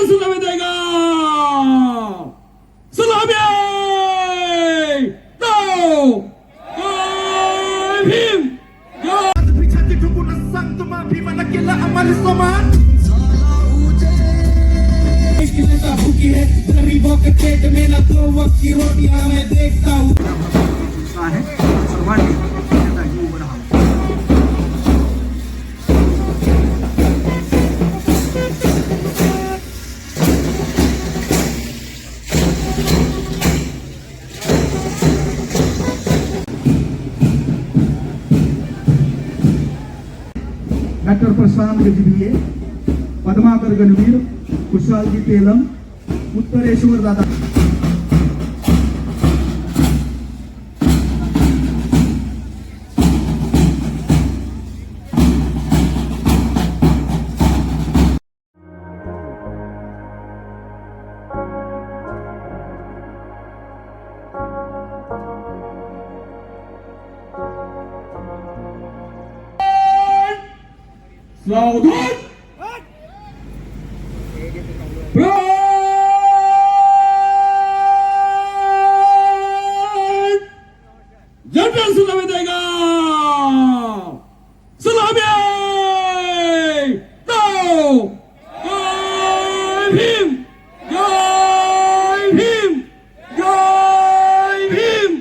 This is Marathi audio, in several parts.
सलामी देगा सलामी भीम पिछाती ठोकून सांगतो मा भीमाला केला आम्हाला समान भूखी है गरीबों के पेट में ना 2 वक्त की रोटियां मैं देखता हूँ डॉक्टर प्रशांत गजभिये, पद्माकर गणवीर, कुशालजी तेलम, उत्तरेश्वर दादा सावधान जनरल सलामी देगा सलामी भीम जय भीम जय भीम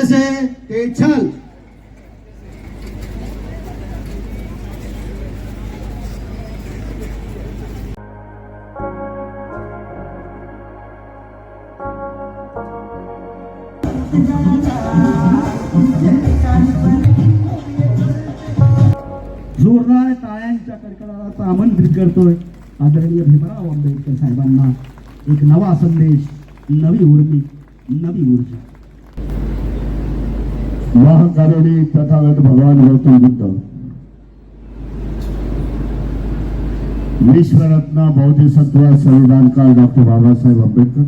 से ते चल जोरदार टाळ्यांच्या कडकडाटात आमंत्रित करतोय आदरणीय भीमराव आंबेडकर साहेबांना एक नवा संदेश, नवी उर्मी, नवी ऊर्जा. महाकारुणी तथागत भगवान गौतम बुद्ध, विश्वरत्न बौद्धिसत्व संविधानकार डॉक्टर बाबासाहेब आंबेडकर,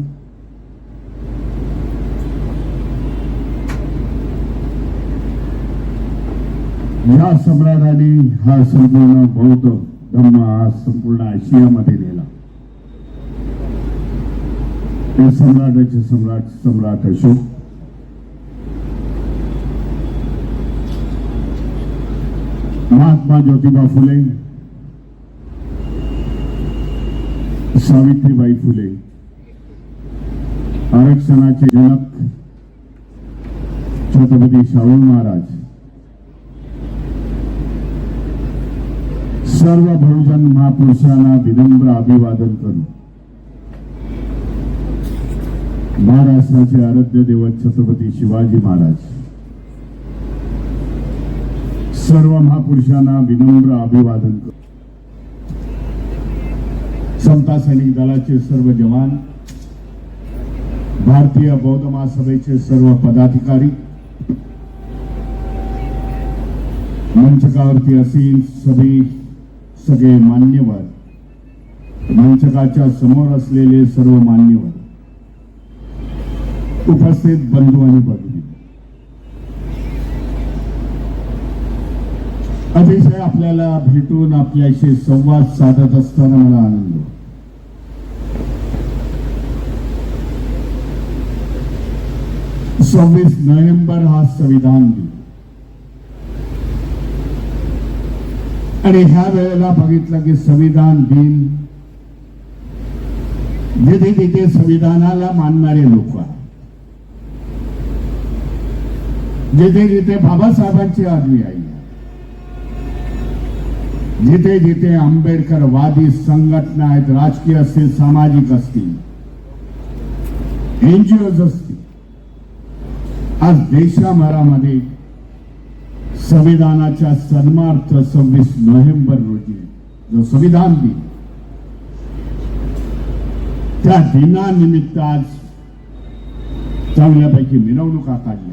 या सम्राटाने हा संपूर्ण बौद्ध धर्म हा संपूर्ण आशियामध्ये नेला. ते सम्राटाचे सम्राट अशोक, महात्मा ज्योतिबा फुले, सावित्रीबाई फुले, आरक्षणाचे जनक छत्रपती शाहू महाराज, सर्व बहुजन महापुरुषांना विनम्र अभिवादन करून महाराष्ट्राचे आराध्य दैवत छत्रपती शिवाजी महाराज, सर्व महापुरुषांना विनम्र अभिवादन करून समता सैनिक दलाचे सर्व जवान, भारतीय बौद्ध महासभेचे सर्व पदाधिकारी, मंचकावरती असील सगळे मान्यवर, मंचकाच्या समोर असलेले सर्व मान्यवर, उपस्थित बंधू आणि भगिनी, अतिशय आपल्याला भेटून आपल्याशी संवाद साधत असताना मला आनंद. 26 नोव्हेंबर हा संविधान दिन आणि ह्या वेळेला बघितलं की संविधान दिन जिथे जिथे संविधानाला मानणारे लोक आहेत, जिथे जिथे बाबासाहेबांची आज्ञा आहे, जिथे जिथे आंबेडकरवादी संघटना आहेत, राजकीय असतील, सामाजिक असतील, एनजीओज असतील, आज देशभरामध्ये संविधानाच्या सन्मानार्थ 26 नोव्हेंबर रोजी जो संविधान दिन, त्या दिनानिमित्त आज चांगल्यापैकी मिरवणुका काढल्या.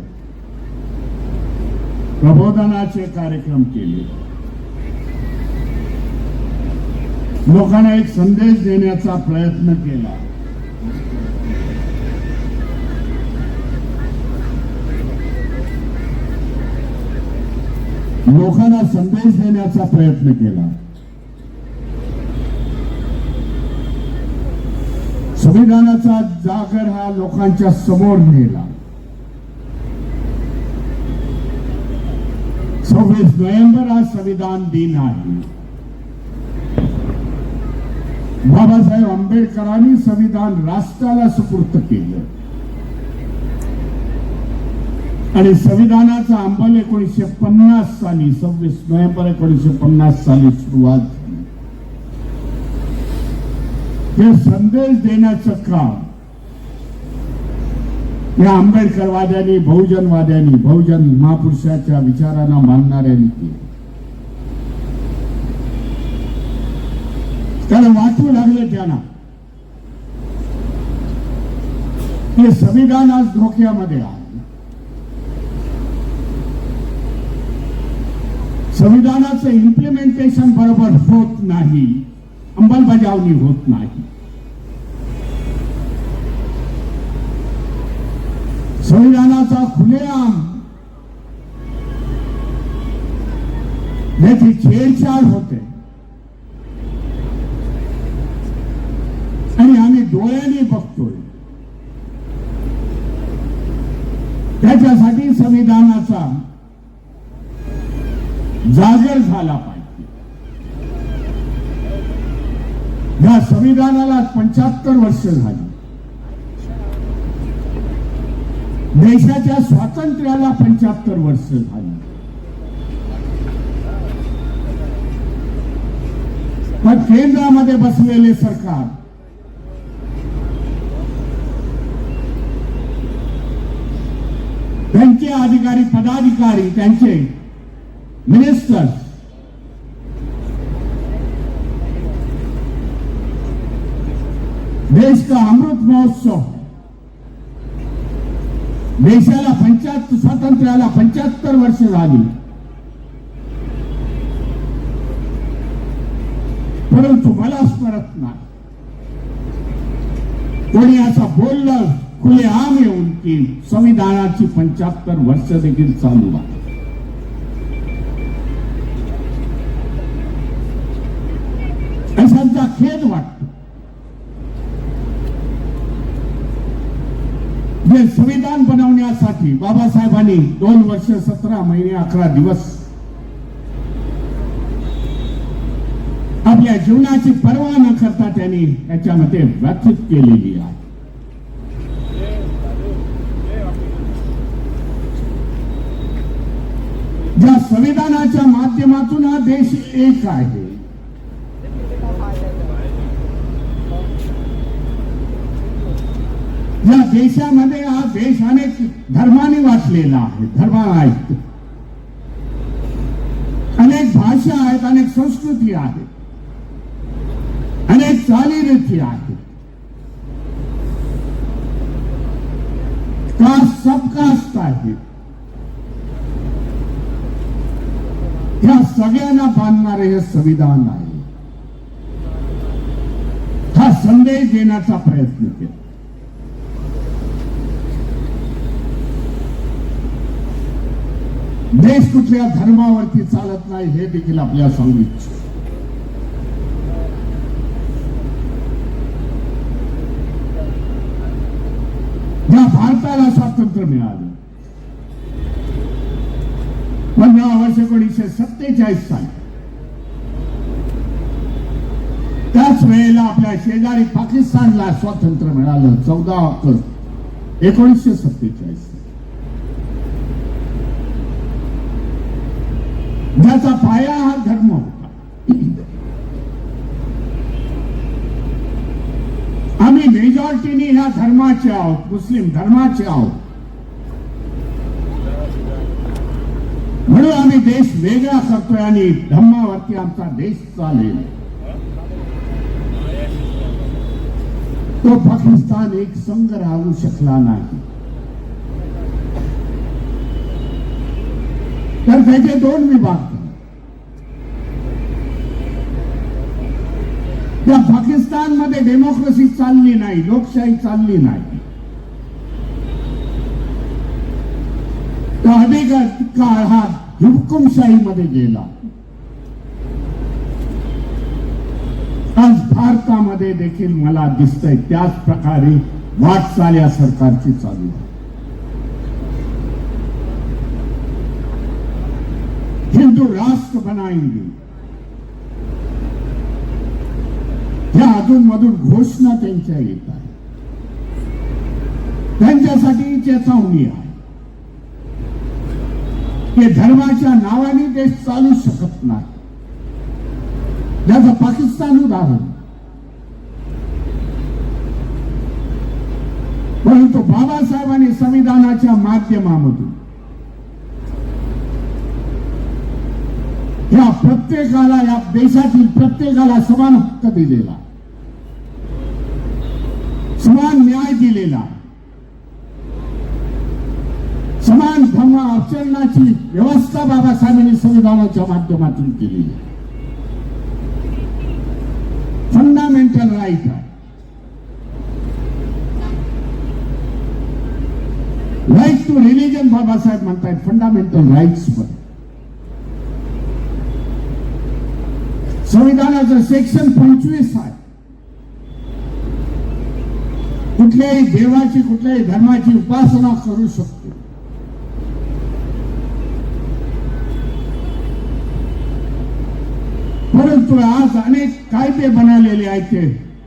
प्रबोधनाचे कार्यक्रम केले, लोकांना एक संदेश देण्याचा प्रयत्न केला. लोकांना संदेश देण्याचा प्रयत्न केला. संविधानाचा जागर हा लोकांच्या समोर नेला. 26 नोव्हेंबर हा संविधान दिन आहे. बाबासाहेब आंबेडकरांनी संविधान राष्ट्राला सुपूर्द केलं आणि संविधानाचा अंमल 1950 साली 26 नोव्हेंबर 1950 साली सुरुवात झाली. हे संदेश देण्याचं काम या आंबेडकरवाद्यांनी, बहुजनवाद्यांनी, बहुजन महापुरुषाच्या विचारांना मानणाऱ्यांनी केलं. त्याला वाटू लागले त्यांना हे संविधान आज धोक्यामध्ये आहे. संविधानाचं इम्प्लिमेंटेशन बरोबर होत नाही, अंमलबजावणी होत नाही. संविधानाचा खुलेआम याची छेडछाड होते आणि आम्ही डोळ्यांनी बघतोय. त्याच्यासाठी संविधानाचा जागर झाला पाहिजे. या संविधानाला 75 वर्ष झाली. देशाच्या स्वातंत्र्याला 75 वर्ष झाली. पण केंद्रामध्ये बसलेले सरकार त्यांचे अधिकारी, पदाधिकारी, त्यांचे मिनिस्टर्स देश का अमृत महोत्सव, देशाला स्वातंत्र्याला 75 वर्ष झाली, परंतु मला स्मरत नाही कोणी असं बोललं खुलेआम येऊन की संविधानाची 75 वर्ष देखील चालू आहे. अशांचा खेद वाटतो. जे संविधान बनवण्यासाठी बाबासाहेबांनी 2 वर्ष 17 महिने 11 दिवस आपल्या जीवनाची पर्वा न करता त्यांनी याच्यामध्ये व्यतीत केलेली आहे. ज्या संविधानाच्या माध्यमातून हा देश एक आहे, या देशामध्ये हा देश अनेक धर्मांनी वाटलेला आहे. धर्म आहेत, अनेक भाषा आहेत, अनेक संस्कृती आहेत, अनेक चालीरीती आहेत. कास्ट सबकास्ट आहेत. या सगळ्यांना बांधणारे हे संविधान आहे. हा संदेश देण्याचा प्रयत्न केला. देश कुठल्या धर्मावरती चालत नाही हे देखील आपल्याला सांगू इच्छितो. ज्या भारताला स्वातंत्र्य मिळालं 15 वर्ष 1947 साली, त्याच वेळेला आपल्या शेजारी पाकिस्तानला स्वातंत्र्य मिळालं 14 ऑगस्ट 1947. ज्याचा पाया हा धर्म होता. आम्ही मेजॉरिटीने ह्या धर्माचे आहोत, मुस्लिम धर्माचे आहोत, म्हणून आम्ही देश वेगळा करतोय आणि धर्मावरती आमचा देश चालेल. तो पाकिस्तान एक संघ राहू शकला नाही. तर त्याचे दोन विभाग झाले. त्या पाकिस्तानमध्ये डेमोक्रेसी चालली नाही, लोकशाही चालली नाही. तर अधिक काळ हा हुकुमशाहीमध्ये गेला. आज भारतामध्ये देखील मला दिसतंय त्याच प्रकारे वाटचाल या सरकारची चालू आहे. हिंदू राष्ट्र बनाएंगे या अधूनमधून घोषणा त्यांच्या येत आहे. त्यांच्यासाठी चेतावणी आहे की धर्माच्या नावाने देश चालू शकत नाही. ज्याचं पाकिस्तान उदाहरण. परंतु बाबासाहेबांनी संविधानाच्या माध्यमामधून या प्रत्येकाला, या देशातील प्रत्येकाला समान हक्क दिलेला, समान न्याय दिलेला, समान धर्म आचरणाची व्यवस्था बाबासाहेबांनी संविधानाच्या माध्यमातून केलेली. फंडामेंटल राईट आहे. राईट टू रिलिजन बाबासाहेब म्हणतात फंडामेंटल राईट्स मध्ये. संविधानाचं सेक्शन 25 आहे. कुठल्याही देवाची, कुठल्याही धर्माची उपासना करू शकतो. परंतु आज अनेक कायदे बनवलेले आहेत ते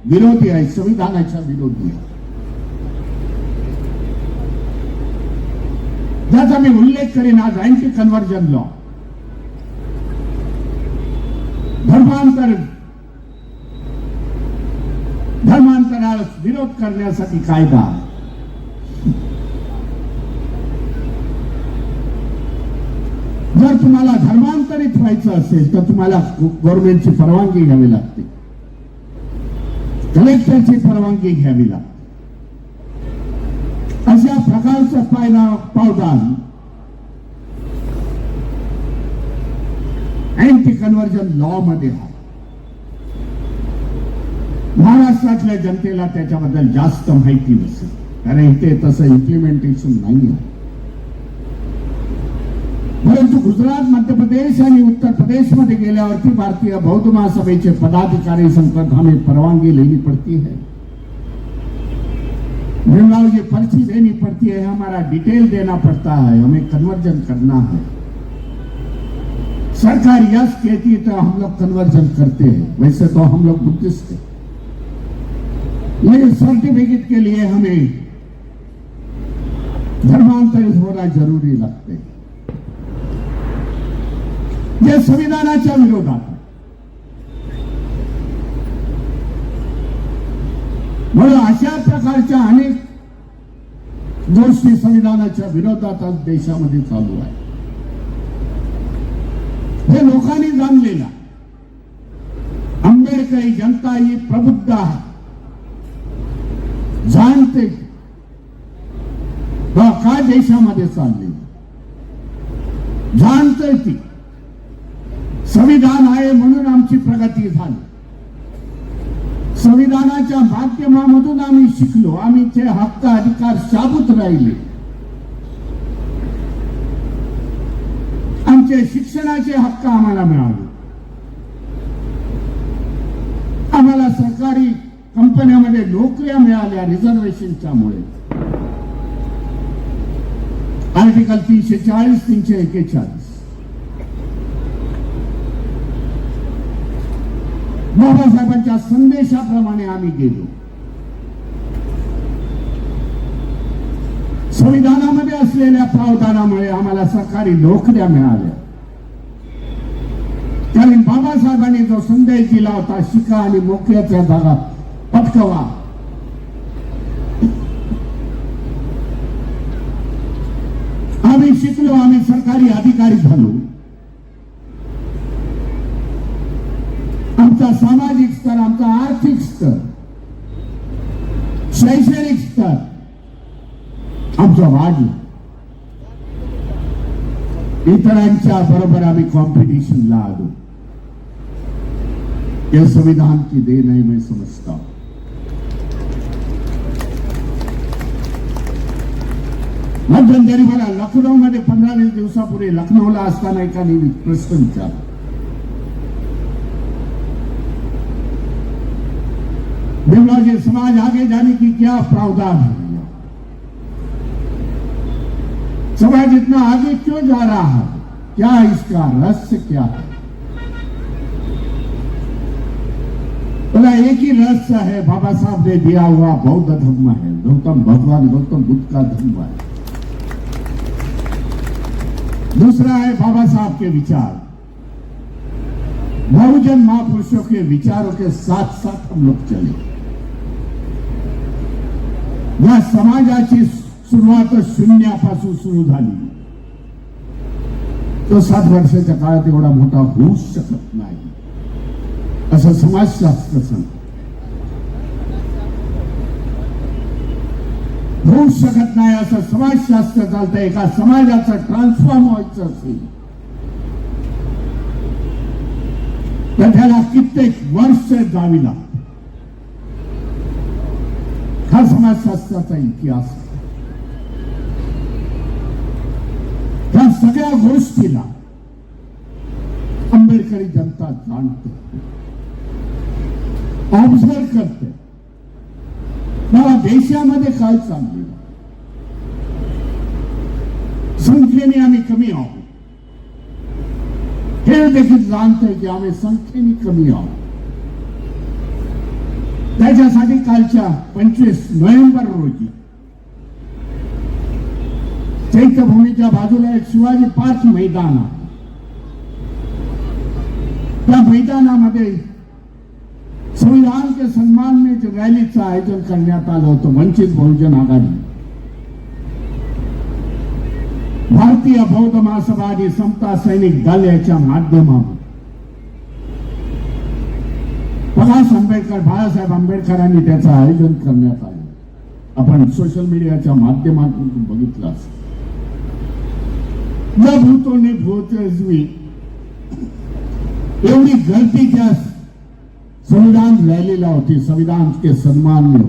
विरोधी आहेत, संविधानाच्या विरोधी आहेत. ज्याचा मी उल्लेख करेन आज अँटी कन्व्हर्जन लॉ, धर्मांतराला विरोध करण्यासाठी कायदा. जर तुम्हाला धर्मांतरित व्हायचं असेल तर तुम्हाला गव्हर्नमेंटची परवानगी घ्यावी लागते, कलेक्टरची परवानगी घ्यावी लागते. अशा प्रकारचं पावदान अँटी कन्व्हर्जन लॉ मध्ये आहे. महाराष्ट्रातल्या जनतेला त्याच्याबद्दल जास्त माहिती नसेल, कारण इथे तसं इम्प्लिमेंटेशन नाही आहे. परंतु गुजरात, मध्य प्रदेश आणि उत्तर प्रदेश मध्ये गेल्यावरती भारतीय बौद्ध महासभेचे पदाधिकारी संकट हमें परवानगी लेनी पड़ती है, ये पर्ची देनी पड़ती है, हमारा डिटेल देना पड़ता है, हमें कन्वर्जन करना है. सरकार यस कहती तो हम लोग कन्वर्जन करते हैं. वैसे तो हम लोग बुद्धिस्ट हैं, लेकिन सर्टिफिकेट के लिए हमें धर्मांतरित होना जरूरी लगते हैं. जे संविधानाच्या विरोधात. म्हणून अशा प्रकारच्या अनेक गोष्टी संविधानाच्या विरोधात आज देशामध्ये चालू आहे. हे लोकांनी जाणलेला. आंबेडकरी जनता ही प्रबुद्ध आहे, जाणते का देशामध्ये चालले, जाणते ती संविधान आहे म्हणून आमची प्रगती झाली. संविधानाच्या माध्यमामधून आम्ही शिकलो, आमचे हक्क अधिकार शाबूत राहिले. आमचे शिक्षणाचे हक्क आम्हाला मिळाले. आम्हाला सरकारी कंपन्यांमध्ये नोकऱ्या मिळाल्या रिझर्वेशनच्यामुळे. आर्टिकल 340, 341 बाबासाहेबांच्या संदेशाप्रमाणे आम्ही गेलो. संविधानामध्ये असलेल्या प्रावधानामुळे आम्हाला सरकारी नोकऱ्या मिळाल्या. कारण बाबासाहेबांनी जो संदेश दिला होता, शिका आणि मोक्याच्या जागा पटकवा, आम्ही शिकलो, आम्ही सरकारी अधिकारी झालो. आमचा सामाजिक स्तर, आमचा आर्थिक स्तर, शैक्षणिक स्तर आमचा वाढला. इतरांच्या बरोबर आम्ही कॉम्पिटिशनला आलो. ये संविधान की देन है मैं समझता हूं. मध्यंतरी मला लखनौ मध्ये 15-20 दिवसापूर्वी लखनौला असताना एकाने प्रश्न विचारला. बिमला समाज आगे जाने की क्या प्रावधान है? समाज इतना आगे क्यों जा रहा है? क्या इसका रहस्य क्या है? बोला एक ही रहस्य है, बाबा साहब ने दिया हुआ बौद्ध धर्म है, भगवान गौतम बुद्ध का धर्म है. दूसरा है बाबा साहब के विचार. बहुजन महापुरुषों के विचारों के साथ साथ हम लोग चले. या समाजाची सुरुवात शून्यापासून सुरू झाली. तो 7 वर्षाच्या काळात एवढा मोठा होऊच शकत नाही असं समाजशास्त्र सांगतं. होऊ शकत नाही असं समाजशास्त्र चालतं. एका समाजाचं ट्रान्सफॉर्म व्हायचं असेल तर त्याला कित्येक वर्ष जावी लागतात. हा समाजशास्त्राचा इतिहास. त्या सगळ्या गोष्टीला आंबेडकरी जनता जाणते, ऑब्झर्व करते. मला देशामध्ये काय चालले, संख्येने आम्ही कमी आहोत हे देखील जाणतंय की आम्ही संख्येने कमी आहोत. त्याच्यासाठी कालच्या 25 नोव्हेंबर रोजी चैत्यभूमीच्या बाजूला एक शिवाजी पार्क मैदान आहे. त्या मैदानामध्ये संविधान के सम्मान में जो रॅलीचं आयोजन करण्यात आलं होतं वंचित बहुजन आघाडी, भारतीय बौद्ध महासभा आणि समता सैनिक दल याच्या माध्यमातून बाळासाहेब आंबेडकरांनी त्याचं आयोजन करण्यात आलं. आपण सोशल मीडियाच्या माध्यमातून बघितलं असेल. न भूतो ने भूतजवी एवढी गर्दी त्या संविधान रॅलीला होती. संविधान के सन्मान में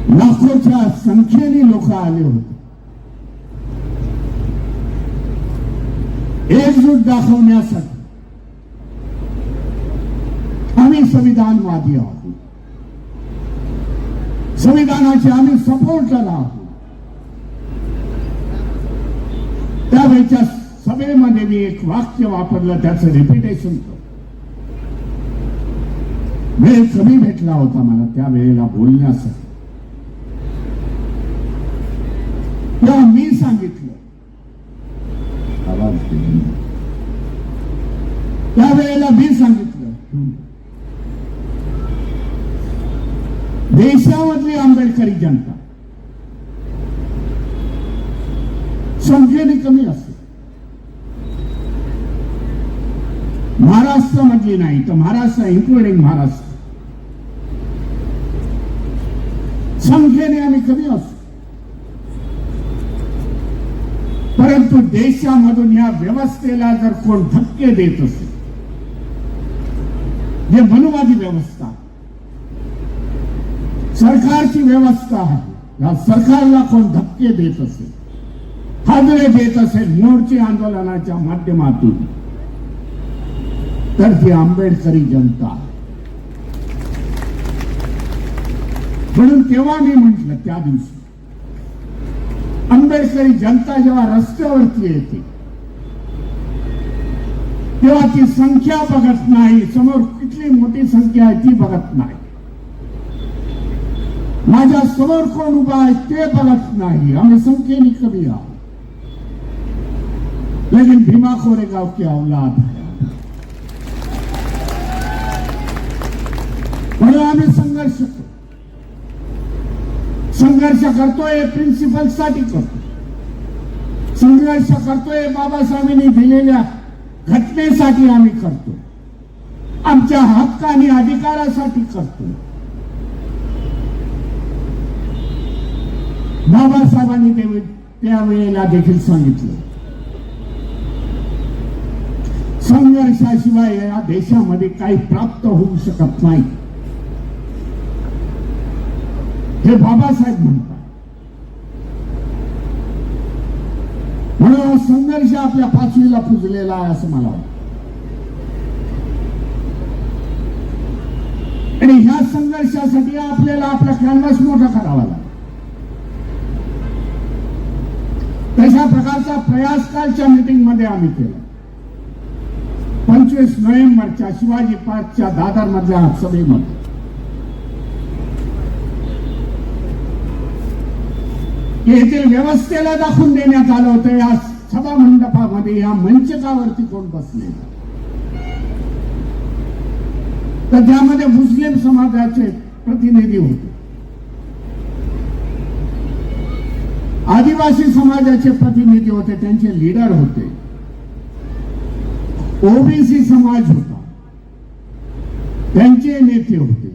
लाखोच्या संख्येने लोक आले होते. एकजूट दाखवण्यासाठी आम्ही संविधानवादी आहोत, संविधानाचे आम्ही सपोर्टर आहोत. त्यावेळेच्या सभेमध्ये मी एक वाक्य वापरलं, त्याचं रिपिटेशन करतो. वेळ कमी भेटला होता मला त्या वेळेला बोलण्यासाठी. तेव्हा मी सांगितलं, आवाज त्यावेळेला मी सांगितलं, देशामधली आंबेडकरी जनता संख्येने कमी असते. महाराष्ट्रामधली नाही तर महाराष्ट्र इन्क्लुडिंग महाराष्ट्र संख्येने आम्ही कमी असतो. परंतु देशामधून या व्यवस्थेला जर कोण धक्के देत असेल, जे मनुवादी व्यवस्था सरकारची व्यवस्था आहे, या सरकारला कोण धक्के देत असेल, हादरे देत असेल मोर्चे आंदोलनाच्या माध्यमातून, तर ती आंबेडकरी जनता. म्हणून तेव्हा मी म्हटलं, त्या दिवशी आंबेडकरी जनता जेव्हा रस्त्यावरती येते तेव्हा ती संख्या बघत नाही, समोर किती मोठी संख्या आहे ती बघत नाही, माझ्या समोर कोण उभा आहे ते बघत नाही. आम्ही संख्येने कमी आहोत, लेकिन भीमा कोरेगाव की औलाद है. म्हणून आम्ही संघर्ष करतोय, प्रिन्सिपल साठी करतो, संघर्ष करतोय, बाबासाहेबांनी दिलेल्या घटनेसाठी आम्ही करतो, आमच्या हक्क आणि अधिकारासाठी करतो. बाबासाहेबांनी त्यावेळेला देखील सांगितलं, संघर्षाशिवाय या देशामध्ये काही प्राप्त होऊ शकत नाही, हे बाबासाहेब म्हणतात. म्हणून संघर्ष आपल्या पाचवीला पुजलेला आहे असं मला वाटतं. आणि ह्या संघर्षासाठी आपल्याला आपला कॅनव्हास मोठा करावा लागला. तशा प्रकारचा प्रयास कालच्या मीटिंग मध्ये आम्ही केला. 25 नोव्हेंबरच्या शिवाजी पार्कच्या दादर मधल्या सभेमध्ये येथील व्यवस्थेला दाखवून देण्यात आलं होतं. या सभा मंडपामध्ये या मंचकावरती कोण बसले, तर त्यामध्ये मुस्लिम समाजाचे प्रतिनिधी होते, आदिवासी समाजाचे प्रतिनिधी होते, त्यांचे लीडर होते, ओबीसी समाज होता, त्यांचे नेते होते,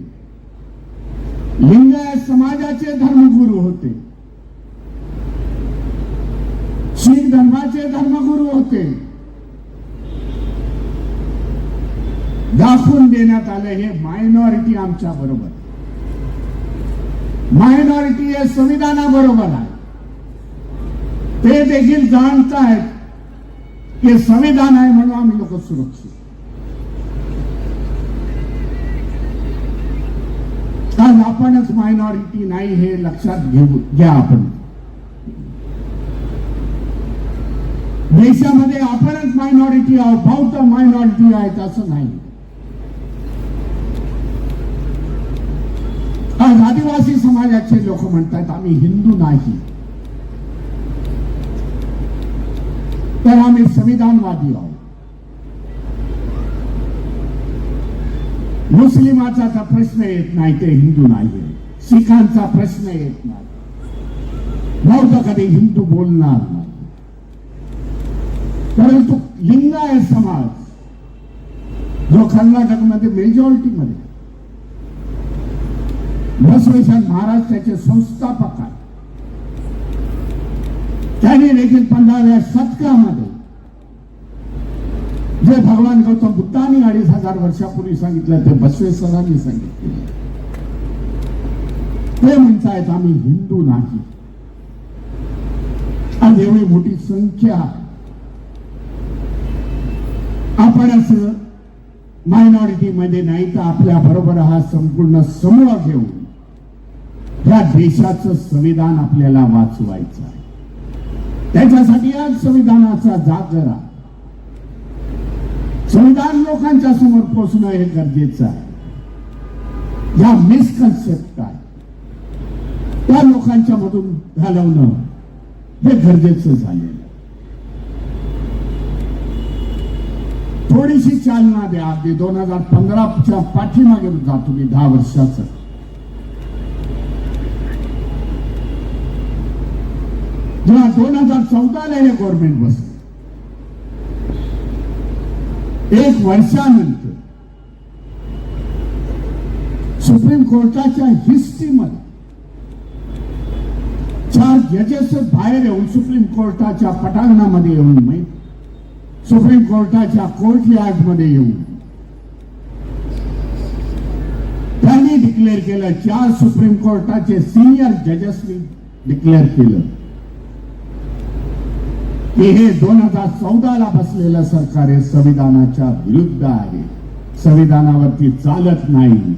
लिंगायत समाजाचे धर्मगुरू होते, शीख धर्माचे धर्मगुरू होते. दाखवून देण्यात आले हे मायनॉरिटी आमच्या बरोबर, मायनॉरिटी हे संविधानाबरोबर आहे. ते देखील जाणतायत की संविधान आहे म्हणून आम्ही लोक सुरक्षित. आज आपणच मायनॉरिटी नाही हे लक्षात घ्या. आपण देशामध्ये आपणच मायनॉरिटी आहोत, बौद्ध मायनॉरिटी आहेत असं नाही. आज आदिवासी समाजाचे लोक म्हणतात आम्ही हिंदू नाही, तर आम्ही संविधानवादी आहोत. मुस्लिमाचा प्रश्न येत नाही, ते हिंदू नाही. शिखांचा प्रश्न येत नाही, बौद्ध कधी हिंदू बोलणार नाही. परंतु लिंगायत समाज जो कर्नाटकमध्ये मेजॉरिटी मध्ये, बसवेश्वर महाराज त्याचे संस्थापक आहेत, त्यांनी देखील 15व्या शतकामध्ये जे भगवान गौतम बुद्धांनी 2500 वर्षापूर्वी सांगितलं ते बसवेश्वरांनी सांगितले. ते म्हणतायत आम्ही हिंदू नाही. आज एवढी मोठी संख्या आहे, आपणच मायनॉरिटी मध्ये नाही तर आपल्या बरोबर हा संपूर्ण समूह घेऊन या देशाचं संविधान आपल्याला वाचवायचं आहे. त्याच्यासाठी आज संविधानाचा जागरा, संविधान लोकांच्या समोर पोहोचणं हे गरजेचं आहे. या मिसकन्सेप्ट काय त्या लोकांच्या मधून घालवणं हे गरजेचं झालेलं. थोडीशी चालना द्या. अगदी 2015च्या पाठीमागे जातो मी, 10 वर्षाचं. जेव्हा 2014ला हे गव्हर्नमेंट बसलं, 1 वर्षानंतर सुप्रीम कोर्टाच्या हिस्ट्रीमध्ये 4 जजेस बाहेर येऊन सुप्रीम कोर्टाच्या पटांगणामध्ये येऊन, सुप्रीम कोर्टाच्या कोर्ट यार्ड मध्ये येऊन त्यांनी डिक्लेअर केलं, 4 सुप्रीम कोर्टाचे सिनियर जजेसनी डिक्लेअर केलं की हे 2014ला बसलेलं सरकार हे संविधानाच्या विरुद्ध आहे, संविधानावरती चालत नाही.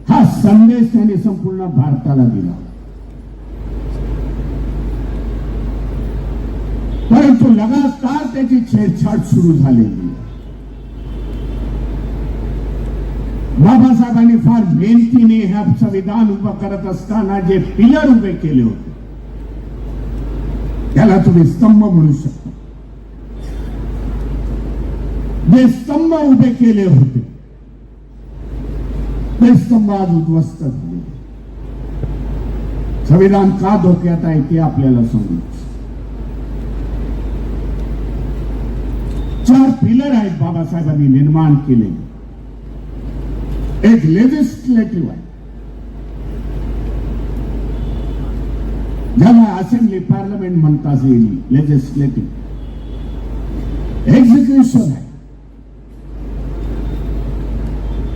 हा संदेश त्यांनी संपूर्ण भारताला दिला. परंतु लगातार त्याची छेडछाड सुरू झालेली. बाबासाहेबांनी फार मेहनतीने हे संविधान उभं करत असताना जे पिलर उभे केले होते त्याला तुम्ही स्तंभ म्हणू शकता. जे स्तंभ उभे केले होते ते स्तंभ आज उद्ध्वस्त झाले. संविधान का धोक्यात आहे ते आपल्याला समजायचं. 4 पिलर आहेत बाबासाहेबांनी निर्माण केले. एक लेजिस्लेटिव्ह आहे, ज्याला असेंब्ली पार्लमेंट म्हणतात येईल, लेजिस्लेटिव्ह एक्झिक्युशन आहे,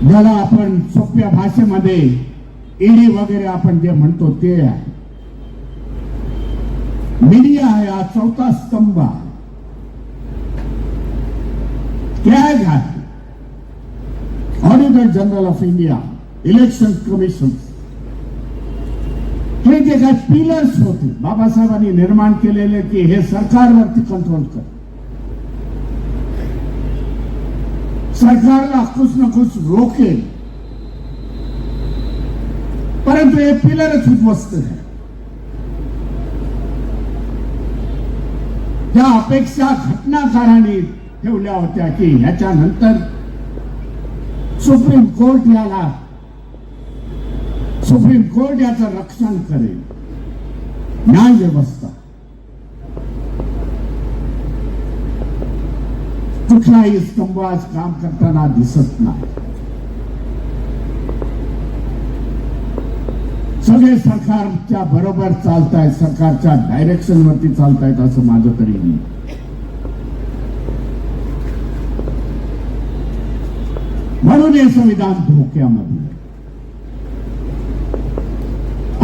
ज्याला आपण सोप्या भाषेमध्ये ईडी वगैरे आपण जे म्हणतो ते आहे. मीडिया है हा चौथा स्तंभ आहे. कॅग आहे, auditor general of India, election commission, हे जे काही पिलर्स होते बाबासाहेबांनी निर्माण केलेले की हे सरकारवरती कंट्रोल कर, सरकारला कुछ न कुछ रोकेल, परंतु हे पिलरच उद्ध्वस्त आहे. त्या अपेक्षा घटनाकारांनी ठेवल्या होत्या की ह्याच्यानंतर सुप्रीम कोर्ट याचं रक्षण करेल, न्याय व्यवस्था कुठलाही स्तंभ आज काम करताना दिसत नाही. सगळे सरकारच्या बरोबर चालतायत, सरकारच्या डायरेक्शन वरती चालतायत असं माझं तरी नाही. म्हणून हे संविधान धोक्यामध्ये.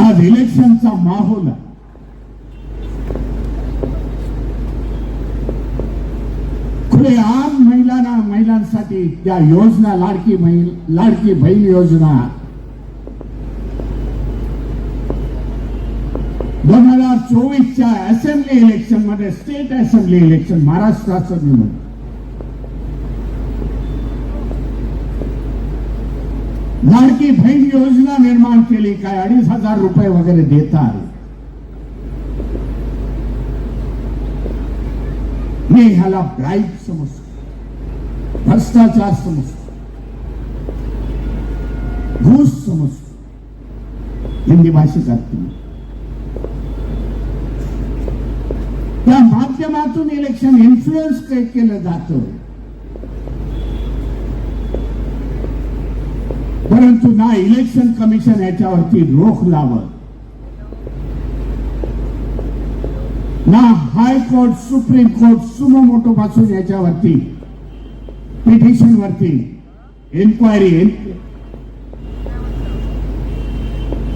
आज इलेक्शनचा माहोल आहे. खुलेआम महिलांसाठी त्या योजना, लाडकी बहीण योजना 2024च्या असेंब्ली इलेक्शन मध्ये, स्टेट असेंब्ली इलेक्शन महाराष्ट्राचं मी म्हणतो, लाडकी बहीण योजना निर्माण केली. काय 2,500 रुपये वगैरे देता आले. मी ह्याला ब्राईब समजतो, भ्रष्टाचार समजतो, घूस समजतो, हिंदी भाषेत अर्थ. त्या माध्यमातून इलेक्शन इन्फ्लुएन्स केलं जातं, परंतु ना इलेक्शन कमिशन याच्यावरती रोख लावत, ना high court, supreme court, suo motu पासून याच्यावरती पिटिशन वरती इन्क्वायरी,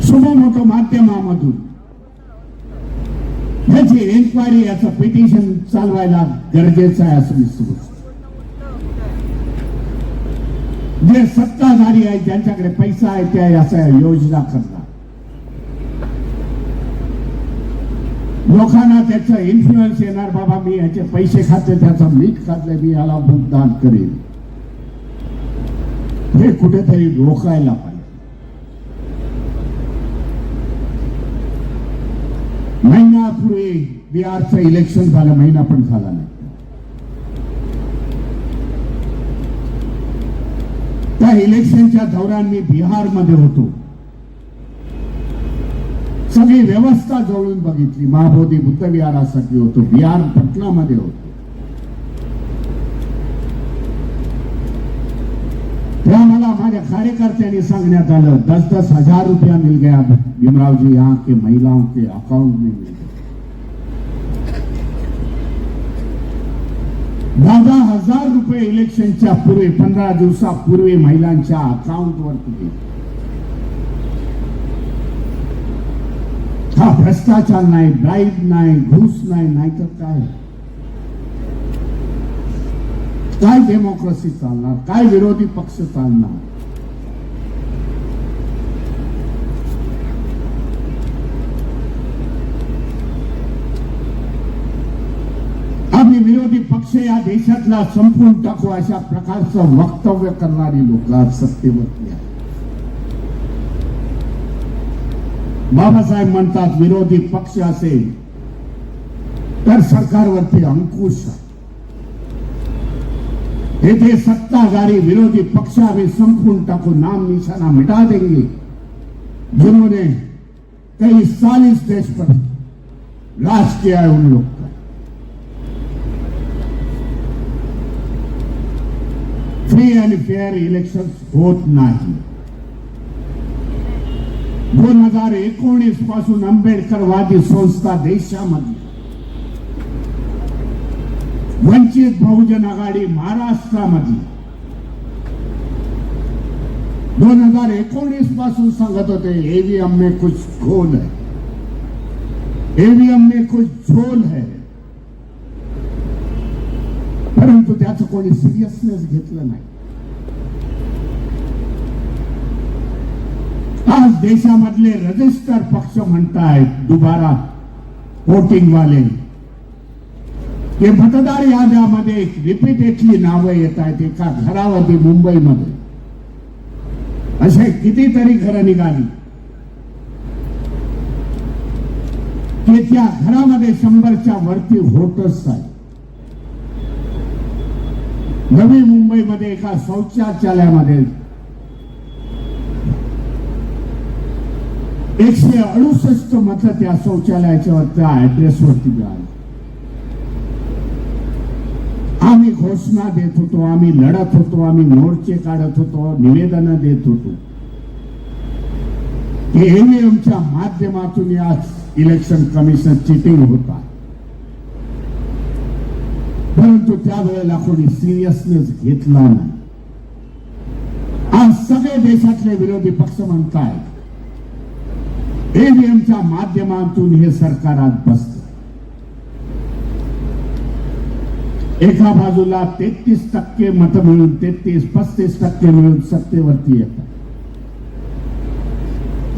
सुमो मोटो माध्यमामधून याची इन्क्वायरी, याचं पिटिशन चालवायला गरजेचं आहे असं मी समजतो. जे सत्ताधारी आहेत, ज्यांच्याकडे पैसा आहे, त्या अशा योजना करतात. लोकांना त्याचा इन्फ्लुएन्स येणार, बाबा मी याचे पैसे खाते, त्याचा मीठ खाते, मी याला भुगतान करेन. हे कुठेतरी रोखायला पाहिजे. महिन्यापूर्वी बिहारचं इलेक्शन झालं, महिना पण झाला नाही. त्या इलेक्शनच्या दौरान मी बिहारमध्ये होतो. सगळी व्यवस्था जवळून बघितली. महाबोधी बुद्ध विहारासाठी होतो, बिहार पटनामध्ये होतो. तेव्हा मला माझ्या कार्यकर्त्यांनी सांगण्यात आलं 10,000 रुपया मिल गया भीमराव जी, यहाँ के महिलाओं के अकाउंट में मिल गया. 10,000 रुपये इलेक्शनच्या पूर्वी, 15 दिवसापूर्वी महिलांच्या अकाउंटवरती गेले. हा भ्रष्टाचार नाही, ब्राईब नाही, घूस नाही, नाहीतर काय डेमोक्रेसी चालणार, काय विरोधी पक्ष चालणार. आम्ही विरोधी पक्ष या देशातला संपवून टाकू अशा प्रकारचं वक्तव्य करणारी लोक आज सत्तेवरती आहेत. बाबासाहेब म्हणतात विरोधी पक्ष असेल तर सरकारवरती अंकुश आहे. येथे सत्ताधारी विरोधी पक्ष आम्ही संपवून टाकू, नाम निशाना मिटा देंगे, जिन्होंने कई साल इस देश पर राज किया है उन लोग का. फ्री एंड फेअर इलेक्शन होत नाही. 2019 पासून आंबेडकरवादी संस्था देशामध्ये, वंचित बहुजन आघाडी महाराष्ट्रामध्ये 2019 पासून सांगत होते ईवीएम में कुछ घोल है, ईवीएम में कुछ झोल है, परंतु त्याचं कोणी सिरियसनेस घेतलं नाही. आज देशामधले रजिस्टर पक्ष म्हणतायत दुबारा वोटिंग वाले की मतदार याद्यामध्ये रिपीटेडली नावं येत आहेत. एका घरावरती मुंबईमध्ये असे कितीतरी घरं निघाली की त्या घरामध्ये 100च्या वरती व्होटर्स आहेत. नवी मुंबईमध्ये एका शौचालयामध्ये 168 मतं त्या शौचालयाच्या त्या ऍड्रेस वरती मिळाली. आम्ही घोषणा देत होतो, आम्ही लढत होतो, आम्ही मोर्चे काढत होतो, निवेदन देत होतो की ईव्हीएमच्या माध्यमातून या इलेक्शन कमिशन चिटिंग होता, परंतु त्यावेळेला कोणी सिरियसनेस घेतला नाही. आज सगळे देशातले विरोधी पक्ष म्हणतायत ईव्हीएमच्या माध्यमातून हे सरकार आज बसतं. एका बाजूला 33% मतं मिळून 35% मिळून सत्तेवरती येतात.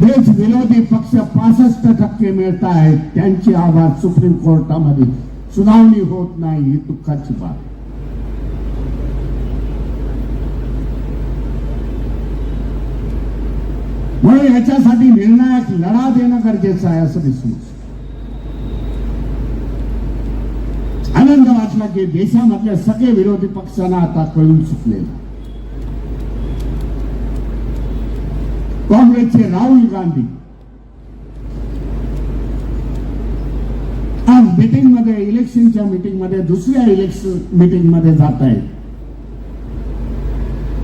देश विरोधी पक्ष 65% मिळत आहेत. त्यांची आवाज सुप्रीम कोर्टामध्ये सुनावणी होत नाही, ही दुःखाची बाब. म्हणून याच्यासाठी निर्णायक लढा देणं गरजेचं आहे असं दिसून आनंद वाटला की देशामधल्या सगळे विरोधी पक्षांना आता कळून चुकलेला. काँग्रेसचे राहुल गांधी आज मीटिंग मध्ये, इलेक्शनच्या मीटिंग मध्ये, दुसऱ्या इलेक्शन मीटिंग मध्ये जात आहेत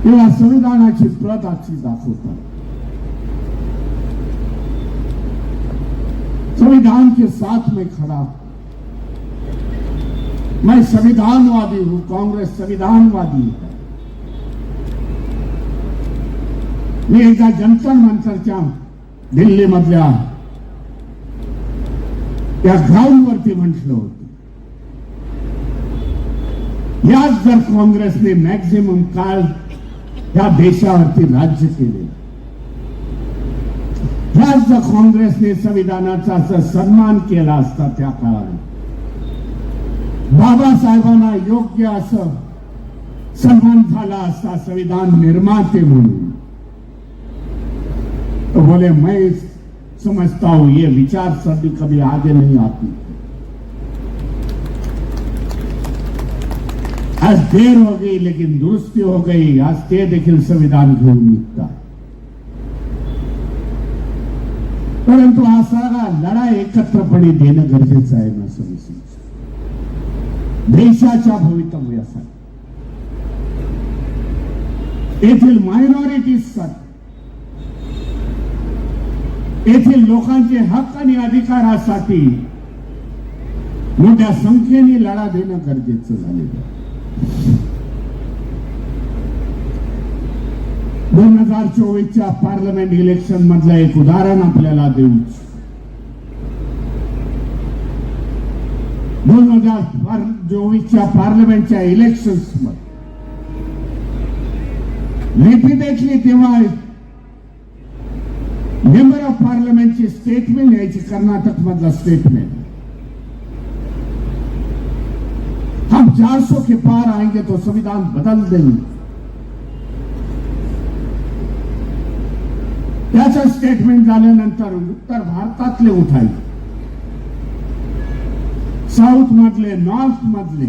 तेव्हा संविधानाची प्रत आजची दाखवतात. संविधान के साथ में खड़ा, मैं संविधानवादी हूं, कांग्रेस संविधानवादी है. मी एकदा जंतर मंतरच्या दिल्ली मधल्या त्या ग्राउंड वरती म्हटलं होतं, याच जर काँग्रेसने मॅक्झिमम काळ या देशावरती राज्य केले, ह्याच जर काँग्रेसने संविधानाचा जर सन्मान केला असता, त्या काळात बाबासाहेबांना योग्य असं सन्मान झाला असता संविधान निर्माते म्हणून. तो बोले मैं समझता हूं ये विचार सभी कभी आगे नहीं आती. आज देर हो गई लेकिन दुरुस्ती हो गई. आज ते देखील संविधान घेऊन निघतात. परंतु हा सगळा लढा एकत्रपणे देणं गरजेचं आहे ना समजून देशाच्या भवितव्यासाठी, येथील मायनॉरिटीजसाठी, येथील लोकांचे हक्क आणि अधिकारासाठी मोठ्या संख्येने लढा देणं गरजेचं झालेलं आहे. 2024च्या पार्लमेंट इलेक्शन मधलं एक उदाहरण आपल्याला देऊ. 2024च्या पार्लमेंटच्या इलेक्शन्स मध्ये रिपीटेडली तेव्हा मेंबर ऑफ पार्लमेंटची स्टेटमेंट यायची, कर्नाटक मधला स्टेटमेंट, हम 400 के पार आएंगे तो संविधान बदल देंगे. त्याचं स्टेटमेंट झाल्यानंतर उत्तर भारतातले उठायचे, साऊथ मधले, नॉर्थ मधले,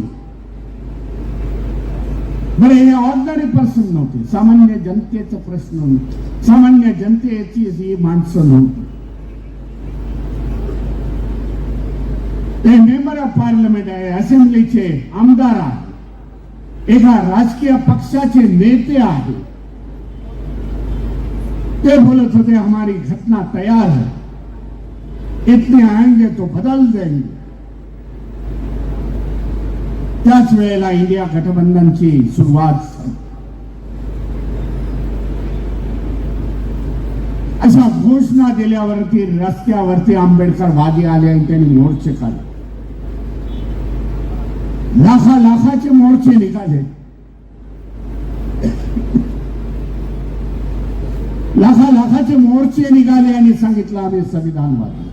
बरे हे ऑर्डिनरी पर्सन नव्हते, सामान्य जनतेचा प्रश्न नव्हता, सामान्य जनतेची ही माणसं नव्हती. ते मेंबर ऑफ पार्लमेंट आहे, असेंब्लीचे आमदार आहे, एका राजकीय पक्षाचे नेते आहे. ते बोलत होते हमारी घटना तैयार है, इतने आएंगे तो बदल देंगे. त्याच वेळेला इंडिया गठबंधनची सुरुवात झाली. अशा घोषणा दिल्यावरती रस्त्यावरती आंबेडकरवादी आले आणि त्यांनी मोर्चे काढले. लाखाचे मोर्चे निघाले. लाखाचे मोर्चे निघाले आणि सांगितलं आम्ही संविधानवादी,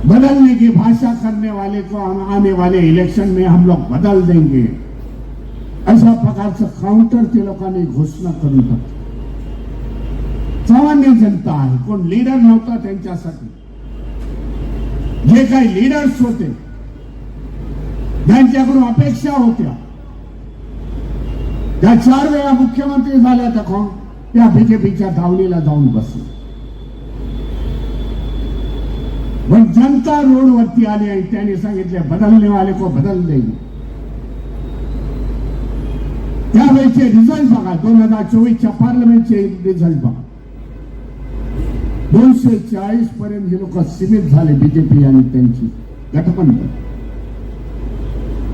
बदलने की भाषा करने वाले को आने वाले इलेक्शन में हम लोग बदल देंगे. अशा प्रकारचं काउंटर ते लोकांनी घोषणा करून टाकली. सामान्य जनता आहे, कोण लीडर नव्हता त्यांच्यासाठी. जे काही लीडर्स होते त्यांच्याकडून अपेक्षा होत्या, त्या 4 वेळा मुख्यमंत्री झाल्या तर कोण त्या बीजेपीच्या धावणीला जाऊन बसले. पण जनता रोडवरती आली आणि त्यांनी सांगितले बदलने वाले को बदल देंगे. त्यावेळेचे रिझल्ट बघा, 2024च्या पार्लमेंटचे रिझल्ट बघा. 240 पर्यंत हे लोक सीमित झाले बीजेपी आणि त्यांची गठबंधन.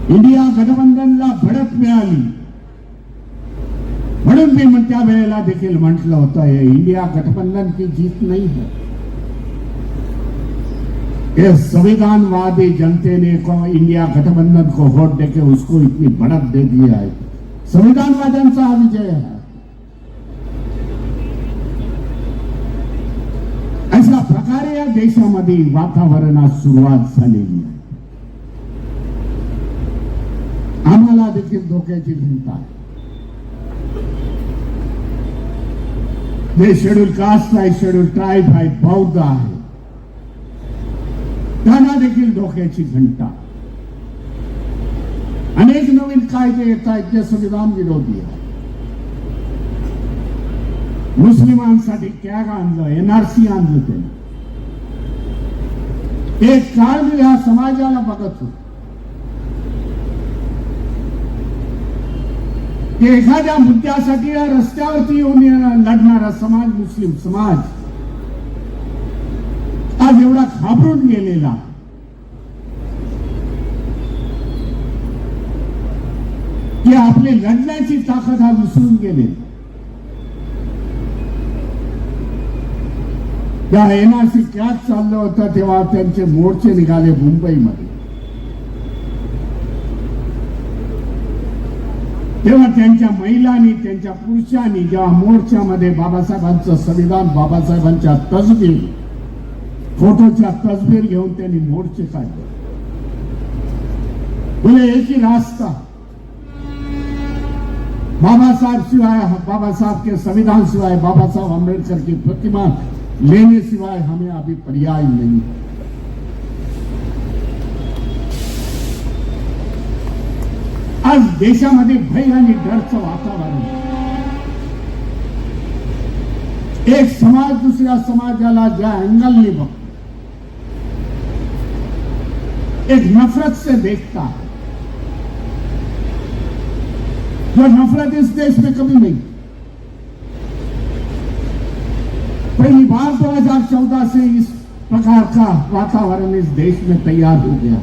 इंडिया गठबंधनला बढ़त मिळाली. म्हणून मी त्या वेळेला देखील म्हटलं होतं हे इंडिया गठबंधन की जीत नहीं है, ये संविधानवादी जनते ने इंडिया गठबंधन को वोट देके उसको इतनी बढ़त दे दिया है. संविधानवाद्यांचा हा विजय आहे. अशा प्रकारे या देशामध्ये वातावरणात सुरुवात झालेली आहे. आम्हाला देखील धोक्याची चिंता आहे. जे शेड्यूल कास्ट आहे, शेड्यूल ट्राईब आहे, बौद्ध आहे, त्यांना देखील धोक्याची घंटा. अनेक नवीन कायदे येत आहेत जे संविधान विरोधी आहे. मुस्लिमांसाठी कॅग आणलं, एनआरसी आणलं. त्याने एक काळ मी ह्या समाजाला बघत होतो की एखाद्या मुद्द्यासाठी या रस्त्यावरती येऊन लढणारा समाज, मुस्लिम समाज आज एवढा घाबरून गेलेला की आपली लढण्याची ताकद हा विसरून गेले. त्या एनआरसी कॅग चाललं होतं तेव्हा त्यांचे मोर्चे निघाले मुंबईमध्ये. तेव्हा त्यांच्या महिलांनी, त्यांच्या पुरुषांनी जेव्हा मोर्चामध्ये बाबासाहेबांचं संविधान, बाबासाहेबांच्या तसबीर, फोटोच्या तसबीर घेऊन त्यांनी मोर्चे काढले. बोले एक ही रास्ता, बाबा साहब सिवाय, बाबा साहब के संविधान सिवाय, बाबा साहब अम्बेडकर की प्रतिमा लेने सिवाय हमें अभी पर्याय नहीं. आज देशामध्ये भय आणि डरचं वातावरण. एक समाज दुसऱ्या समाजाला ज्या अँगलने बघतो, एक नफरत से देखता है. जो नफरत इस देश में कभी नहीं. पहली बार 2014 से इस प्रकार का वातावरण इस देश में तैयार हो गया.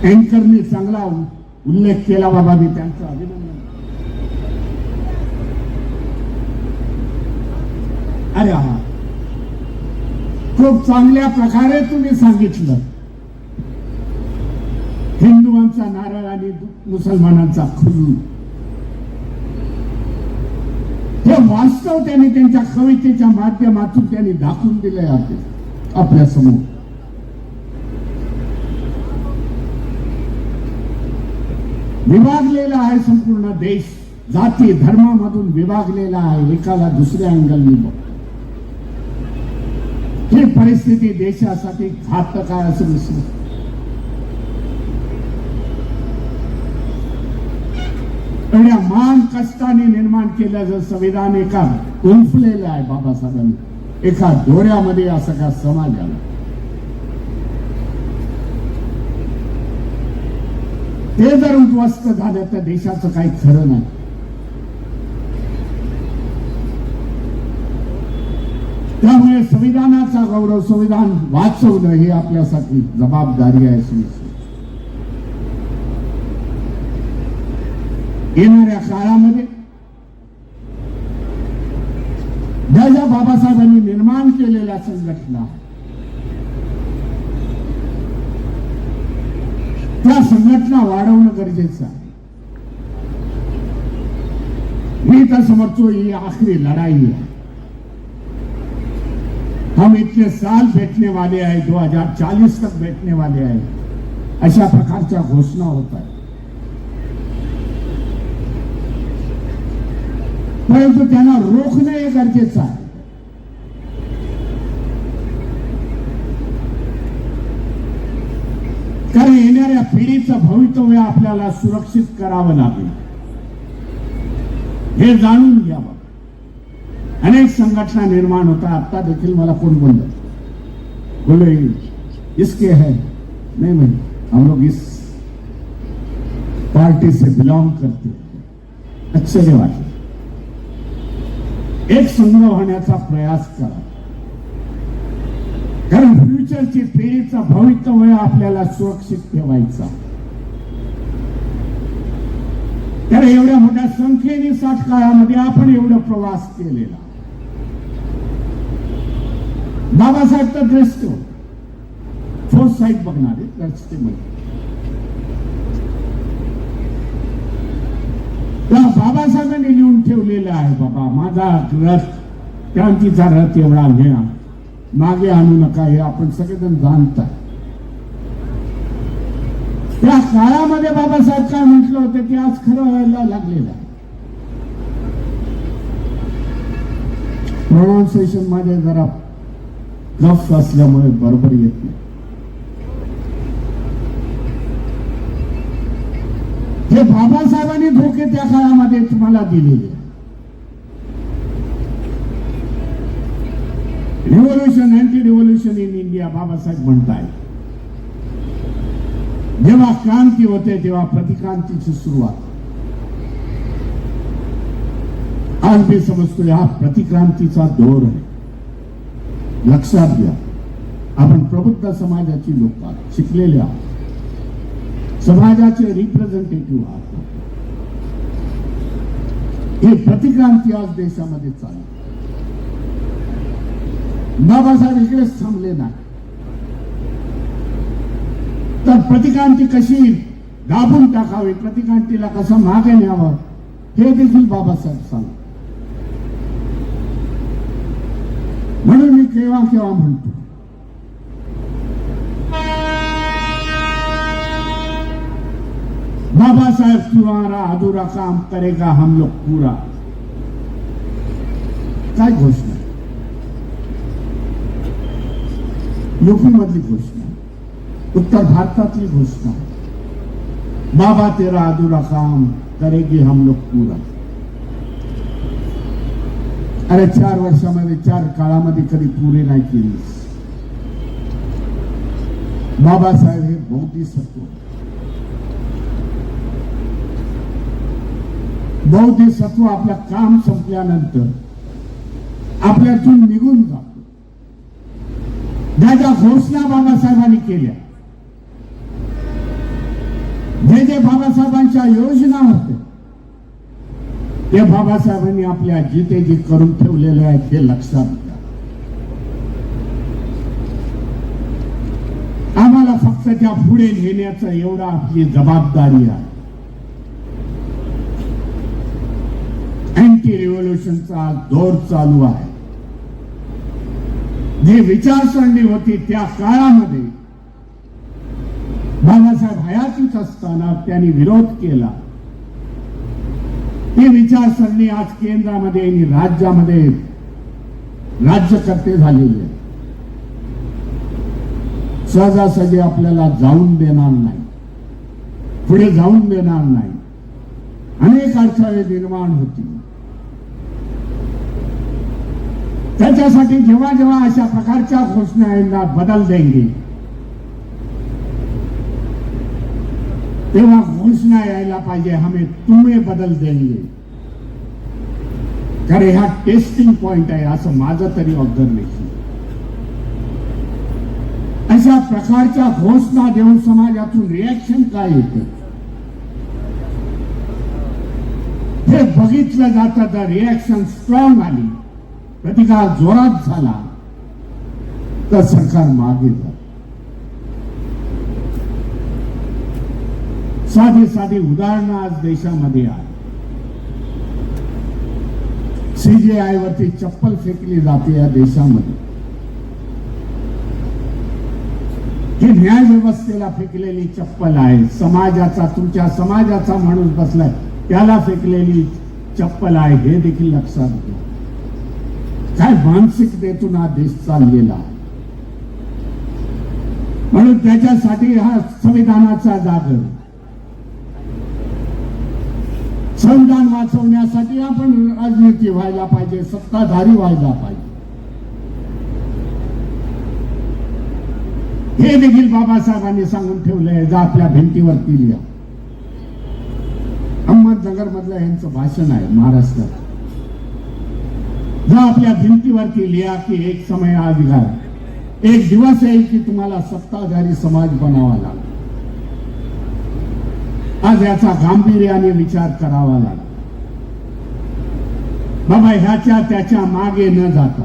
एंकरने चांगला उल्लेख केला, बाबा मी त्यांचं अभिनंदन. अरे हा, खूप चांगल्या प्रकारे तुम्ही सांगितलं. हिंदुंचा नारळ आणि मुसलमानांचा खुल्लू, हे वास्तव त्यांनी त्यांच्या कवितेच्या माध्यमातून त्यांनी दाखवून दिले आहे आपल्या समोर. विभागलेला आहे संपूर्ण देश, जाती धर्मामधून विभागलेला आहे. एकाला दुसऱ्या अँगलनी बघतो. ही परिस्थिती देशासाठी घातक आहे असं दिसलं. एवढ्या महान कष्टाने निर्माण केल्याचं संविधान एका गुंफलेलं आहे बाबासाहेबांनी, एका दोऱ्यामध्ये असं का समाजाला. ते जर उद्ध्वस्त झालं तर देशाचं काही खरं नाही. त्यामुळे संविधानाचा गौरव, संविधान वाचवणं ही आपल्यासाठी जबाबदारी आहे. येणाऱ्या काळामध्ये ज्या बाबासाहेबांनी निर्माण केलेल्या संघटना, त्या संघटना वाढवणं गरजेचं आहे. मी तर समझतो ही आखरी लड़ाई है. हम इतने साल बैठने वाले हैं, 2040 तक बैठने वाले हैं, अशा प्रकारच्या घोषणा होत आहेत. परंतु त्यांना रोखणं हे गरजेचं आहे. कारण येणाऱ्या पिढीचं भवितव्य आपल्याला सुरक्षित करावं लागेल, हे जाणून घ्यावं. अनेक संघटना निर्माण होता. आता देखील मला कोण बोले इसके है नहीं, मैं हम लोग इस पार्टी से बिलोंग करते हैं. आश्चर्य वाटलं. एक संग्रह होण्याचा प्रयास करा, कारण फ्युचरची पिढीचं भवितव्य आपल्याला सुरक्षित ठेवायचं. कारण एवढ्या मोठ्या संख्येने 60 काळामध्ये आपण एवढा प्रवास केलेला. बाबासाहेब तर द्रष्टे होते, फोर्थ साईड बघणारे द्रष्टेमध्ये. त्या बाबासाहेबांनी लिहून ठेवलेलं आहे, बाबा माझा रथ, क्रांतीचा रथ एवढा घ्या, मागे आणू नका, हे आपण सगळेजण जाणतात. त्या काळामध्ये बाबासाहेब काय म्हटलं होतं ते आज खरं व्हायला लागलेलं आहे. प्रोनाउन्सिएशन मध्ये जरा गफ असल्यामुळे बरोबर येत नाही. हे बाबासाहेबांनी धोके त्या काळामध्ये तुम्हाला दिलेले. Revolution, anti revolution in India Babasaheb म्हणताय. जेव्हा क्रांती होते तेव्हा प्रतिक्रांतीची सुरुवात. आज मी समजतोय हा प्रतिक्रांतीचा दौर आहे. लक्षात घ्या, आपण प्रबुद्ध समाजाची लोक आहात, शिकलेले आहात, समाजाचे रिप्रेझेंटेटिव्ह आहात. ही प्रतिक्रांती आज देशामध्ये चालू. बाबासाहेब इकडेच थांबले नाही. तर प्रतिक्रांती कशी दाबून टाकावी, प्रतिक्रांतीला कसं मागे न्यावं, हे देखील बाबासाहेब सांगतात. म्हणून मी केव्हा केव्हा म्हणतो, बाबासाहेब तुम्हारा अधूरा काम करेगा हम लोग पूरा. काय घोषणा, यूपी मधली घोषणा, उत्तर भारतातली घोषणा. बाबा तेरा अधूरा काम करेगी हम लोग पूरा. अरे 4 वर्षामध्ये, 4 काळामध्ये कधी पुरे नाही केली. बाबासाहेब हे बौद्धिसत्व, बौद्धिसत्व आपलं काम संपल्यानंतर आपल्यातून निघून जातो. ज्या ज्या घोषणा बाबासाहेबांनी केल्या, जे जे बाबासाहेबांच्या योजना होत्या, ते बाबासाहेबांनी आपल्या जितेजी करून ठेवलेले आहेत, हे लक्षात घ्या. आम्हाला फक्त त्या पुढे नेण्याचं एवढा आपली जबाबदारी आहे. अँटी रिव्होल्युशनचा दौर चालू आहे. जी विचारसरणी होती त्या काळामध्ये बाबासाहेब हयातीत असताना त्यांनी विरोध केला. ती विचारसरणी आज केंद्रामध्ये आणि राज्यामध्ये राज्यकर्ते झालेले. सहजासहजी आपल्याला जाऊन देणार नाही, पुढे जाऊन देणार नाही. अनेक अडथळे निर्माण होतील. त्याच्यासाठी जेव्हा जेव्हा अशा प्रकारच्या घोषणा येणार, बदल देंगे, तेव्हा घोषणा यायला पाहिजे हमें तुम्हें बदल देंगे. कारण हा टेस्टिंग पॉइंट आहे असं माझं तरी ऑब्झर्वेशन. अशा प्रकारच्या घोषणा देऊन समाजातून रिॲक्शन काय येतं हे बघितलं जातं. तर रिॲक्शन स्ट्रॉंग आली, प्रतिकार जोरात झाला तर सरकार मागे जात. साधी साधी उदाहरणं आज देशामध्ये आहे. CJI वरती चप्पल फेकली जाते या देशामध्ये. ही न्याय व्यवस्थेला फेकलेली चप्पल आहे. समाजाचा, तुमच्या समाजाचा माणूस बसलाय त्याला फेकलेली चप्पल आहे, हे देखील लक्षात घ्या. काय मानसिकतेतून हा देश चाललेला आहे. म्हणून त्याच्यासाठी हा संविधानाचा जागर, संविधान वाचवण्यासाठी आपण राजनीती व्हायला पाहिजे, सत्ताधारी व्हायला पाहिजे. हे देखील बाबासाहेबांनी सांगून ठेवलंय. जा आपल्या भिंतीवरती लिहा. अहमदनगर मधलं यांचं भाषण आहे महाराष्ट्रात. जा आपल्या भिंतीवरती लिहा की एक समय आएगा, एक दिवस येईल की तुम्हाला सत्ताधारी समाज बनावा लागेल. आज याचा गांभीर्याने विचार करावा लागेल. बाबा ह्याच्या त्याच्या मागे न जाता,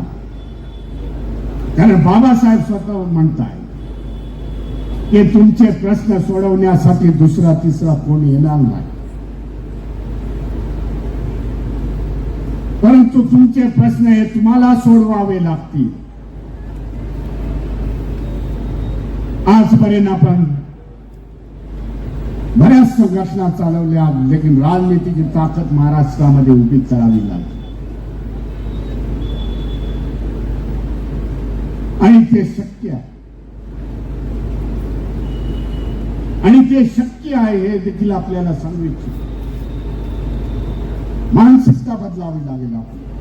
कारण बाबासाहेब स्वतः म्हणताय की तुमचे प्रश्न सोडवण्यासाठी दुसरा तिसरा कोण येणार नाही, परंतु तुमचे प्रश्न हे तुम्हाला सोडवावे लागतील. आजपर्यंत आपण बऱ्याच संघटना चालवल्या, लेकिन राजनीतीची ताकद महाराष्ट्रामध्ये उभी करावी लागली. आणि ते शक्य आहे. आणि ते शक्य आहे हे देखील आपल्याला सांगू इच्छितो. मानसिकता बदलावी लागेल आपल्याला.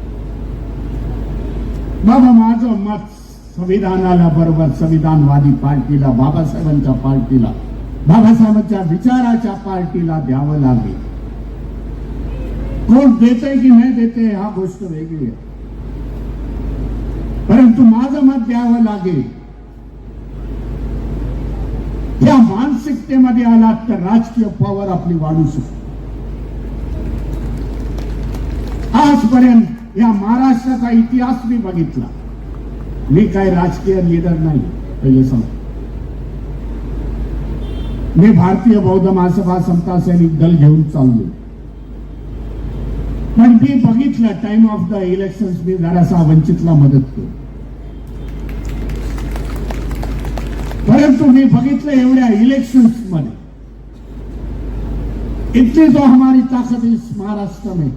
बाबा माझं मत संविधानाला बरोबर, संविधानवादी पार्टीला, बाबासाहेबांच्या पार्टीला, बाबासाहेबांच्या विचाराच्या पार्टीला द्यावं लागेल. कोण देते की नाही देते हा गोष्ट वेगळी आहे, परंतु माझं मत द्यावं लागेल. या मानसिकतेमध्ये आलात तर राजकीय पॉवर आपली वाढू शकते. आजपर्यंत या महाराष्ट्राचा इतिहास मी बघितला. मी काय राजकीय लीडर नाही, पहिले सांग. मी भारतीय बौद्ध महासभा समता सैनिक दल घेऊन चाललो. पण मी बघितलं टाइम ऑफ द इलेक्शन मी जरासा वंचितला मदत करू. परंतु मी बघितलं एवढ्या इलेक्शन्स मध्ये इतनी जो हमारी ताकद इस महाराष्ट्र में,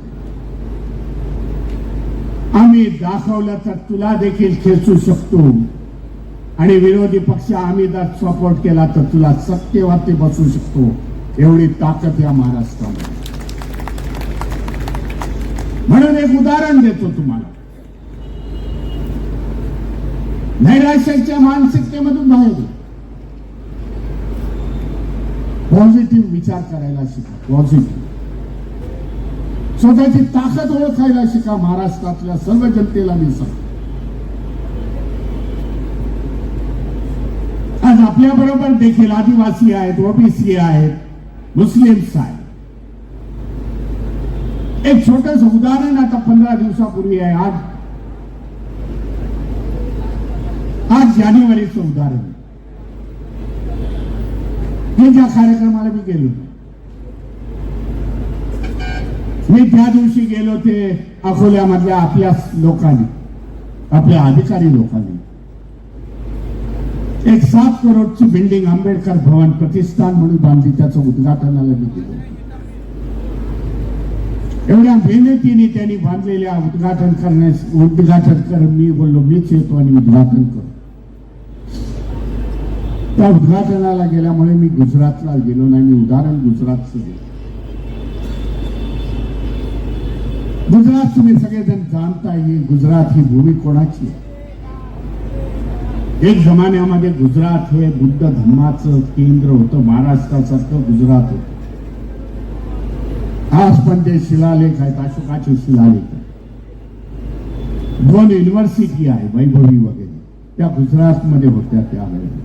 आम्ही दाखवलं तर तुला देखील खेचू शकतो. आणि विरोधी पक्ष आम्ही जर सपोर्ट केला तर तुला सत्तेवरती बसू शकतो. एवढी ताकद या महाराष्ट्रामध्ये. म्हणून एक उदाहरण देतो तुम्हाला. नैराश्याच्या मानसिकतेमधून बाहेर पॉझिटिव्ह विचार करायला शिका. पॉझिटिव्ह स्वतःची ताकद ओळखायला शिका. महाराष्ट्रातल्या सर्व जनतेला मी सांगतो. आज आपल्या बरोबर देखील आदिवासी आहेत, ओबीसी आहेत, मुस्लिम्स आहेत. एक छोटस उदाहरण आता 15 दिवसापूर्वी आहे. आज जानेवारीचं उदाहरण. मी ज्या कार्यक्रमाला मी गेलो, मी त्या दिवशी गेलो ते अकोल्यामधल्या आपल्या लोकांनी, आपल्या अधिकारी लोकांनी एक 7 करोडची बिल्डिंग आंबेडकर भवन प्रतिष्ठान म्हणून बांधली. त्याचं उद्घाटनाला मी गेलो. एवढ्या मेहनतीने त्यांनी बांधलेल्या उद्घाटन कर मी बोललो मीच येतो आणि उद्घाटन करतो. त्या उद्घाटनाला गेल्यामुळे मी गुजरातला गेलो नाही. मी उदाहरण गुजरातचं गेलो. गुजरात तुम्ही सगळेजण जाणताय, गुजरात ही भूमी कोणाची आहे. एक जमान्यामध्ये गुजरात हे बुद्ध धर्माचं केंद्र होतं. महाराष्ट्रासारखं गुजरात होतं. आज पण ते शिलालेख आहेत, अशोकाचे शिलालेख आहेत. 2 युनिव्हर्सिटी आहे वैभवी वगैरे, त्या गुजरातमध्ये होत्या त्यावेळेला.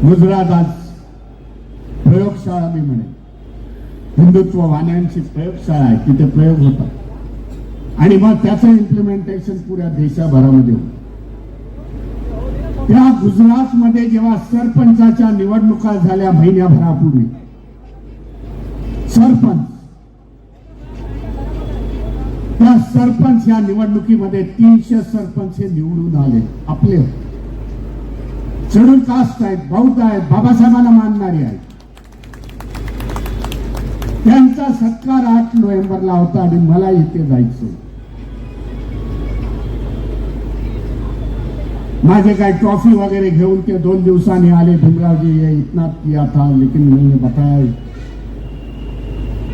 गुजरात आज प्रयोगशाळा मी म्हणेन, हिंदुत्ववाद्यांची प्रयोगशाळा आहे, तिथे प्रयोग होतात आणि मग त्याचं इम्प्लिमेंटेशन पुऱ्या देशभरामध्ये होतं. त्या गुजरातमध्ये जेव्हा सरपंचाच्या निवडणुका झाल्या महिन्याभरापूर्वी, त्या सरपंच या निवडणुकीमध्ये 300 सरपंच हे निवडून आले. आपले शेड्यूल कास्ट आहेत, बौद्ध आहेत, बाबासाहेबांना मानणारे आहेत. त्यांचा सत्कार 8 नोव्हेंबरला होता आणि मला इथे जायचं. माझे काय ट्रॉफी वगैरे घेऊन ते 2 दिवसांनी आले. भीमरावजी ये इतना किया था लेकिन मैंने बताया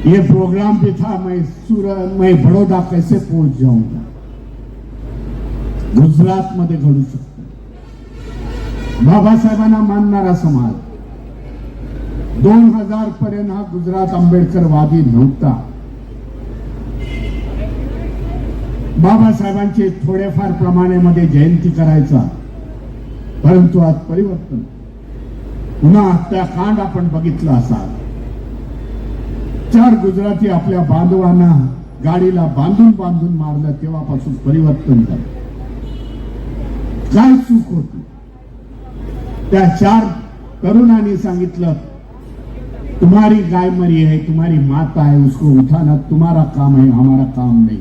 ये प्रोग्राम भी था, मैं बड़ौदा कैसे पहुंच जाऊंगा. गुजरात मध्ये घडू शकतो. बाबासाहेबांना मानणारा समाज 2000 पर्यंत हा गुजरात आंबेडकरवादी नव्हता. बाबासाहेबांचे थोडेफार प्रमाणामध्ये जयंती करायचा, परंतु आज परिवर्तन. पुन्हा हत्याकांड आपण बघितला असाल. 4 गुजराती आपल्या बांधवांना गाडीला बांधून मारलं, तेव्हापासून परिवर्तन झालं. काय चूक होती? त्या 4 तरुणांनी सांगितलं, तुम्हारी गाय मरी है, तुम्हारी माता है, उसको उठाना तुम्हारा काम है, हमारा काम नहीं.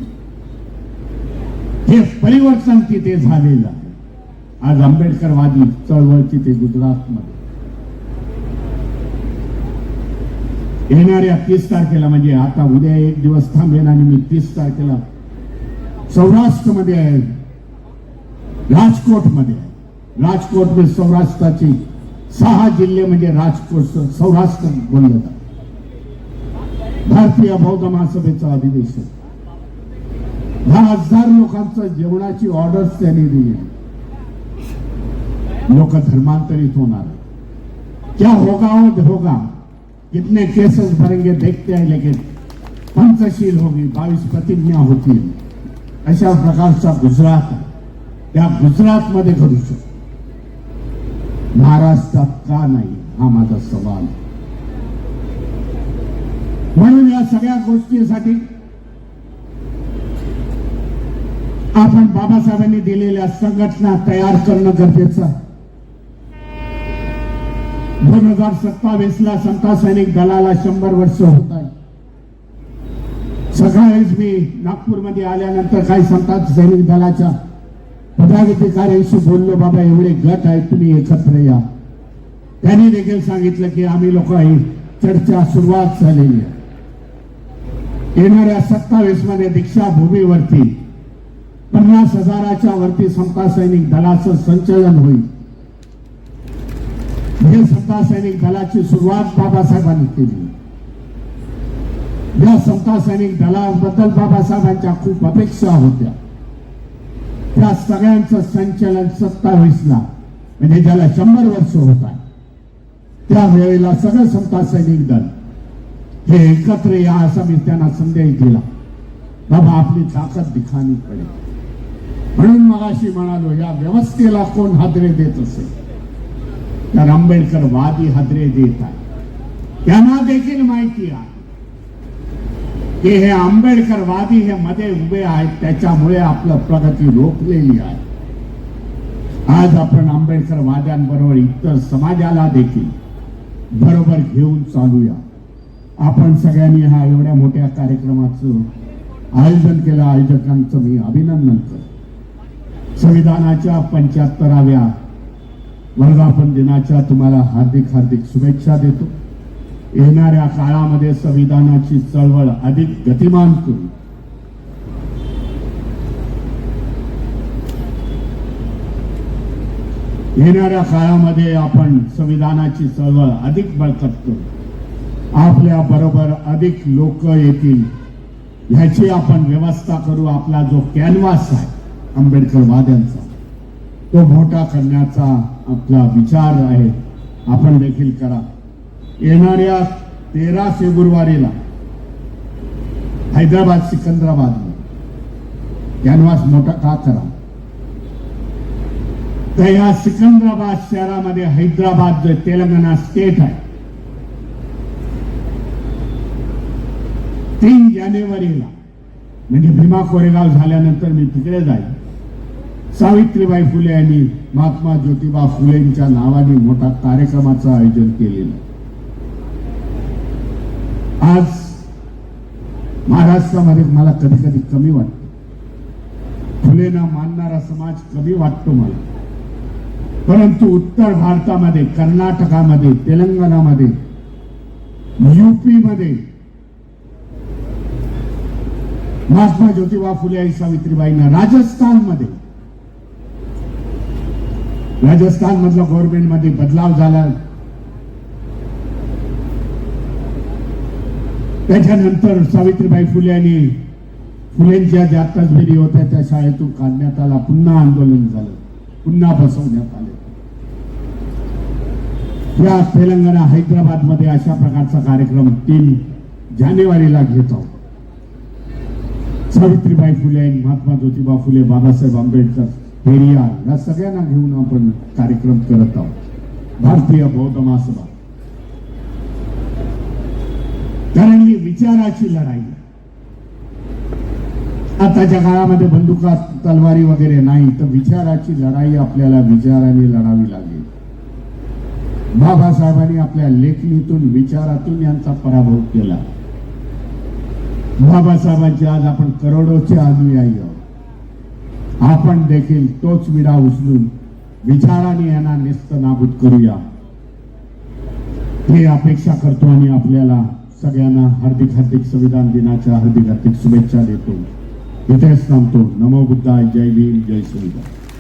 हे परिवर्तन तिथे झालेलं आहे. आज आंबेडकरवादी चळवळ तिथे गुजरातमध्ये. येणाऱ्या 30 तारखेला, म्हणजे आता उद्या 1 दिवस थांबेन आणि मी 30 तारखेला सौराष्ट्रमध्ये आहे, राजकोटमध्ये आहे. राजकोट में सौराष्ट्राची 6 जिल्हे म्हणजे राजकोट सौराष्ट्र बोललं जातं. भारतीय बौद्ध महासभेचं अधिवेशन. 10,000 लोकांचं जेवणाची ऑर्डर्स त्यांनी दिली. लोक धर्मांतरित होणार. क्या होगा होगा. कितने केसेस भरेंगे देखते हैं, लेकिन पंचशील होगी, 22 प्रतिज्ञा होतील. अशा प्रकारचा गुजरात, त्या गुजरातमध्ये घडू शकतो. महाराष्ट्रात का नाही, हा माझा सवाल. म्हणून या सगळ्या गोष्टीसाठी आपण बाबासाहेबांनी दिलेल्या संघटना तयार करणं गरजेचं आहे. 2027ला समता सैनिक दलाला 100 वर्ष होत आहे. सकाळीच मी नागपूरमध्ये आल्यानंतर काही समता सैनिक दलाच्या पदाधिकाऱ्यांशी बोललो. बाबा एवढे गट आहेत, तुम्ही एकत्र या. त्यांनी देखील सांगितलं की आम्ही लोक ही चर्चा सुरुवात झालेली आहे. येणाऱ्या 27 मध्ये दीक्षाभूमीवरती 50,000च्या वरती समता सैनिक दलाचं संचलन होईल. हे समता सैनिक दलाची सुरुवात बाबासाहेबांनी केली. या समता सैनिक दलाबद्दल बाबासाहेबांच्या खूप अपेक्षा होत्या. त्या सगळ्यांचं संचलन 27ला, म्हणजे ज्याला 100 वर्ष होत आहे, त्यावेळेला सगळं समता सैनिक दल हे एकत्र या, असा मी त्यांना संदेश दिला. बाबा आपली ताकद दिखानी पडेल. म्हणून मगाशी म्हणालो, या व्यवस्थेला कोण हादरे देत असेल तर आंबेडकरवादी हादरे देत आहे. त्यांना देखील माहिती आहे की हे आंबेडकरवादी हे मध्ये उभे आहेत, त्याच्यामुळे आपलं प्रगती रोखलेली आहे. आज आपण आंबेडकरवाद्यांबरोबर इतर समाजाला देखील बरोबर घेऊन चालूया. आपण सगळ्यांनी हा एवढ्या मोठ्या कार्यक्रमाचं आयोजन केलं. आयोजकांचं मी अभिनंदन करतो. संविधानाच्या 75व्या वर्धापन दिनाच्या तुम्हाला हार्दिक हार्दिक शुभेच्छा देतो. येणाऱ्या काळामध्ये संविधानाची चळवळ अधिक गतिमान करू. येणाऱ्या काळामध्ये आपण संविधानाची चळवळ अधिक बळकट करू. आपल्या बरोबर अधिक लोक येतील ह्याची आपण व्यवस्था करू. आपला जो कॅनव्हास आहे आंबेडकरवाद्यांचा, तो मोठा करण्याचा आपला विचार आहे. आपण देखील करा. येणाऱ्या 13 फेब्रुवारीला हैदराबाद सिकंदराबाद कॅनव्हास मोठा का करा? तर या सिकंदराबाद शहरामध्ये हैदराबाद जे तेलंगणा स्टेट आहे, 3 जानेवारीला म्हणजे भीमा कोरेगाव झाल्यानंतर मी तिकडे जाईल. सावित्रीबाई फुले यांनी महात्मा ज्योतिबा फुलेंच्या नावाने मोठा कार्यक्रमाचं आयोजन केलेलं. आज महाराष्ट्रामध्ये मला कधी कधी कमी वाटतं. फुलेंना मानणारा समाज कमी वाटतो मला. परंतु उत्तर भारतामध्ये, कर्नाटकामध्ये, तेलंगणामध्ये, यूपी मध्ये महात्मा ज्योतिबा फुले आणि सावित्रीबाईंना, राजस्थान मधल्या गव्हर्नमेंट मध्ये बदलाव झाला. त्याच्यानंतर सावित्रीबाई फुले आणि फुलेंच्या ज्या तसबिरी होत्या त्या शाळेतून काढण्यात आला. पुन्हा आंदोलन झालं, पुन्हा बसवण्यात आले. या तेलंगणा हैदराबाद मध्ये अशा प्रकारचा कार्यक्रम 3 जानेवारीला घेत आहोत. सावित्रीबाई फुले आणि महात्मा ज्योतिबा फुले, बाबासाहेब आंबेडकर, पेरियार या सगळ्यांना घेऊन आपण कार्यक्रम करत आहोत. भारतीय बौद्ध महासभा, कारण ही विचाराची लढाई. आताच्या काळामध्ये बंदुका तलवारी वगैरे नाही, तर विचाराची लढाई आपल्याला विचाराने लढावी लागेल. बाबासाहेबांनी आपल्या लेखणीतून, विचारातून यांचा पराभव केला. बाबासाहेबांचे आज आपण करोडोचे अनुयायी आहोत. आपण देखील तोच विडा उचलून विचाराने यांना नेस्त नाबूद करूया, हे अपेक्षा करतो. आणि आपल्याला सगळ्यांना हार्दिक संविधान दिनाच्या हार्दिक शुभेच्छा देतो. इथेच थांबतो. नमो बुद्धाय. जय भीम, जय संविधान.